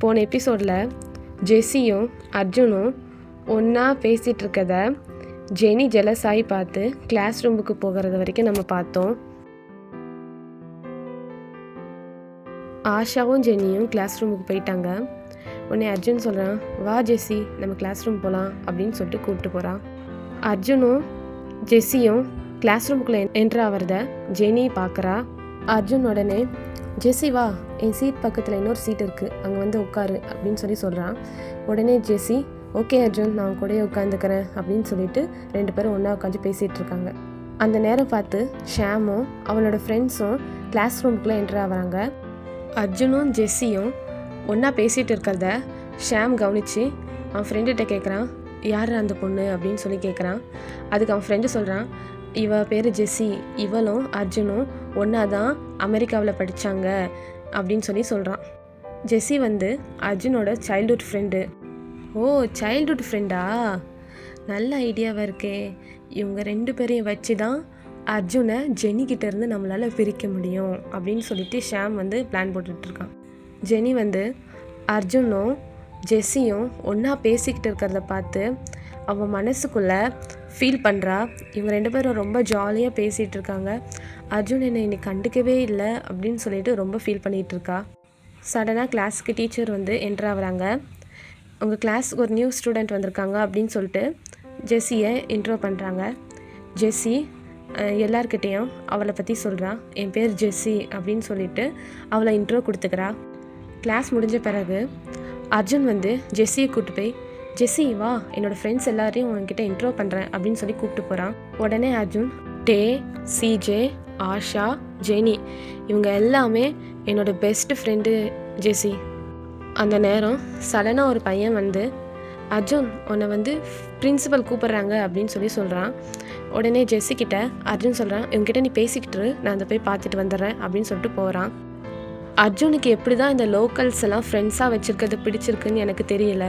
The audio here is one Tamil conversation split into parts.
போன எபிசோடில் ஜெஸ்ஸியும் அர்ஜுனும் ஒன்றா பேசிகிட்டு இருக்கத ஜெனி ஜெலஸ் ஆகி பார்த்து கிளாஸ் ரூமுக்கு போகிறது வரைக்கும் நம்ம பார்த்தோம். ஆஷாவும் ஜெனியும் கிளாஸ் ரூமுக்கு போயிட்டாங்க. உடனே அர்ஜுன் சொல்கிறான், வா ஜெஸ்ஸி நம்ம கிளாஸ் ரூம் போகலாம் அப்படின்னு சொல்லிட்டு கூப்பிட்டு போகிறான். அர்ஜுனும் ஜெஸ்ஸியும் கிளாஸ் ரூமுக்குள்ளே என்ட்ரு ஆகிறத ஜெனி பார்க்குறா. அர்ஜுன் உடனே, ஜெஸ்ஸி வா, என் சீட் பக்கத்தில் இன்னொரு சீட் இருக்குது, அங்கே வந்து உட்காரு அப்படின்னு சொல்கிறான். உடனே ஜெஸ்ஸி, ஓகே அர்ஜுன், நான் கூட உட்காந்துக்கிறேன் அப்படின்னு சொல்லிட்டு 2 பேரும் ஒன்றா உட்காந்து பேசிகிட்டு இருக்காங்க. அந்த நேரம் பார்த்து ஷாமும் அவனோட ஃப்ரெண்ட்ஸும் கிளாஸ் ரூமுக்குள்ளே என்ட்ரு ஆகிறாங்க. அர்ஜுனும் ஜெஸ்ஸியும் ஒன்றா பேசிகிட்டு இருக்கிறத ஷாம் கவனித்து அவன் ஃப்ரெண்டுகிட்ட கேட்குறான், யார் அந்த பொண்ணு அப்படின்னு சொல்லி கேட்குறான். அதுக்கு அவன் ஃப்ரெண்டு சொல்கிறான், இவ பேர் ஜெஸ்ஸி, இவளும் அர்ஜுனும் ஒன்றா தான் அமெரிக்காவில் படித்தாங்க அப்படின்னு சொல்கிறான். ஜெஸ்ஸி வந்து அர்ஜுனோட சைல்ட்ஹுட் ஃப்ரெண்டு. ஓ, சைல்ட்ஹுட் ஃப்ரெண்டா, நல்ல ஐடியாவாக இருக்கே. இவங்க 2 பேரையும் வச்சு தான் அர்ஜுனை ஜெனிக்கிட்டேருந்து நம்மளால் பிரிக்க முடியும் அப்படின்னு சொல்லிட்டு ஷாம் வந்து பிளான் போட்டுட்ருக்கான். ஜெனி வந்து அர்ஜுனும் ஜெஸ்ஸியும் ஒன்றா பேசிக்கிட்டு இருக்கிறத பார்த்து அவன் மனசுக்குள்ளே ஃபீல் பண்ணுறா. இவங்க 2 பேரும் ரொம்ப ஜாலியாக பேசிகிட்டு இருக்காங்க. அர்ஜுன் என்னை இன்னைக்கு கண்டுக்கவே இல்லை அப்படின்னு சொல்லிட்டு ரொம்ப ஃபீல் பண்ணிகிட்ருக்கா. சடனாக கிளாஸுக்கு டீச்சர் வந்து என்ட்ரு ஆகுறாங்க. உங்கள் கிளாஸுக்கு ஒரு நியூ ஸ்டூடெண்ட் வந்திருக்காங்க அப்படின்னு சொல்லிட்டு ஜெஸ்ஸியை இன்ட்ரோ பண்ணுறாங்க. ஜெஸ்ஸி எல்லார்கிட்டேயும் அவளை பற்றி சொல்கிறா. என் பேர் ஜெஸ்ஸி அப்படின்னு சொல்லிட்டு அவளை இன்ட்ரோ கொடுத்துக்கிறா. கிளாஸ் முடிஞ்ச பிறகு அர்ஜுன் வந்து ஜெஸ்ஸியை கூப்பிட்டு போய், ஜெஸ்ஸி வா, என்னோடய ஃப்ரெண்ட்ஸ் எல்லாரையும் உங்ககிட்ட இன்ட்ரோ பண்ணுறேன் அப்படின்னு சொல்லி கூப்பிட்டு போகிறான். உடனே அர்ஜுன், டே, சிஜே, ஆஷா, ஜெனி இவங்க எல்லாமே என்னோட பெஸ்ட் ஃப்ரெண்டு ஜெஸ்ஸி. அந்த நேரம் சடனாக ஒரு பையன் வந்து, அர்ஜுன் உன்னை வந்து பிரின்சிபல் கூப்பிட்றாங்க அப்படின்னு சொல்கிறான். உடனே ஜெஸ்ஸி கிட்ட அர்ஜுன் சொல்கிறான், இவங்ககிட்ட நீ பேசிக்கிட்டு நான் அதை போய் பார்த்துட்டு வந்துடுறேன் அப்படின்னு சொல்லிட்டு போகிறான். அர்ஜுனுக்கு எப்படி தான் இந்த லோக்கல்ஸ் எல்லாம் ஃப்ரெண்ட்ஸாக வச்சுருக்கிறது பிடிச்சிருக்குன்னு எனக்கு தெரியல.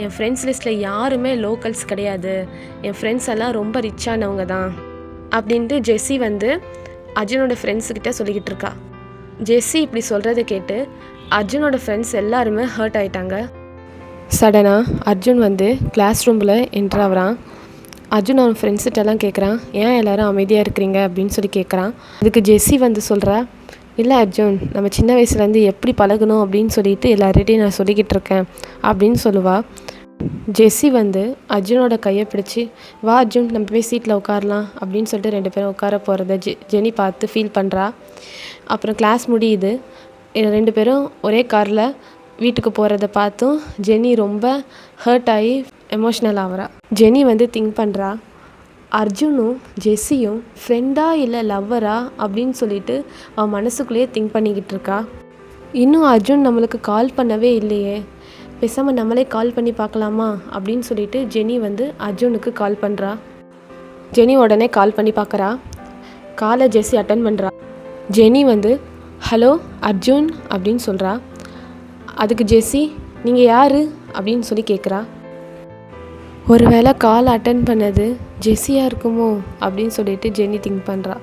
என் ஃப்ரெண்ட்ஸ் லிஸ்ட்டில் யாருமே லோக்கல்ஸ் கிடையாது, என் ஃப்ரெண்ட்ஸ் எல்லாம் ரொம்ப ரிச்சானவங்க தான் அப்படின்ட்டு ஜெஸ்ஸி வந்து அர்ஜுனோட ஃப்ரெண்ட்ஸுக்கிட்ட சொல்லிக்கிட்டு இருக்கா. ஜெஸ்ஸி இப்படி சொல்கிறத கேட்டு அர்ஜுனோட ஃப்ரெண்ட்ஸ் எல்லாருமே ஹர்ட் ஆகிட்டாங்க. சடனாக அர்ஜுன் வந்து கிளாஸ் ரூமில் என்ட்ரு ஆகிறான். அர்ஜுன் அவன் ஃப்ரெண்ட்ஸ்கிட்டலாம் கேட்குறான், ஏன் எல்லோரும் அமைதியாக இருக்கிறீங்க அப்படின்னு சொல்லி கேட்குறான். அதுக்கு ஜெஸ்ஸி வந்து சொல்கிறா, இல்லை அர்ஜுன், நம்ம சின்ன வயசுலேருந்து எப்படி பழகணும் அப்படின்னு சொல்லிட்டு எல்லார்கிட்டையும் நான் சொல்லிக்கிட்டு இருக்கேன் அப்படின்னு சொல்லுவாள். ஜெஸ்ஸி வந்து அர்ஜுனோட கையை பிடிச்சி, வா அர்ஜுன் நம்ம போய் சீட்டில் உட்காரலாம் அப்படின்னு சொல்லிட்டு 2 பேரும் உட்கார போகிறத ஜெனி பார்த்து ஃபீல் பண்ணுறா. அப்புறம் கிளாஸ் முடியுது. 2 பேரும் ஒரே காரில் வீட்டுக்கு போகிறத பார்த்தும் ஜெனி ரொம்ப ஹர்ட் ஆகி எமோஷ்னல் ஆகிறா. ஜெனி வந்து திங்க் பண்ணுறா, அர்ஜுனும் ஜெஸ்ஸியும் ஃப்ரெண்டா இல்லை லவ்வரா அப்படின்னு சொல்லிட்டு அவன் மனசுக்குள்ளேயே திங்க் பண்ணிக்கிட்டு இருக்கா. இன்னும் அர்ஜுன் நம்மளுக்கு கால் பண்ணவே இல்லையே, பேசாமல் நம்மளே கால் பண்ணி பார்க்கலாமா அப்படின்னு சொல்லிட்டு ஜெனி வந்து அர்ஜுனுக்கு கால் பண்ணுறா. ஜெனி உடனே கால் பண்ணி பார்க்குறா. காலை ஜெஸ்ஸி அட்டன் பண்ணுறா. ஜெனி வந்து, ஹலோ அர்ஜுன் அப்படின்னு சொல்கிறா. அதுக்கு ஜெஸ்ஸி, நீங்கள் யார் அப்படின்னு சொல்லி கேட்குறா. ஒருவேளை கால் அட்டன் பண்ணது ஜெஸ்ஸியாக இருக்குமோ அப்படின்னு சொல்லிட்டு ஜெனி திங்க் பண்ணுறா.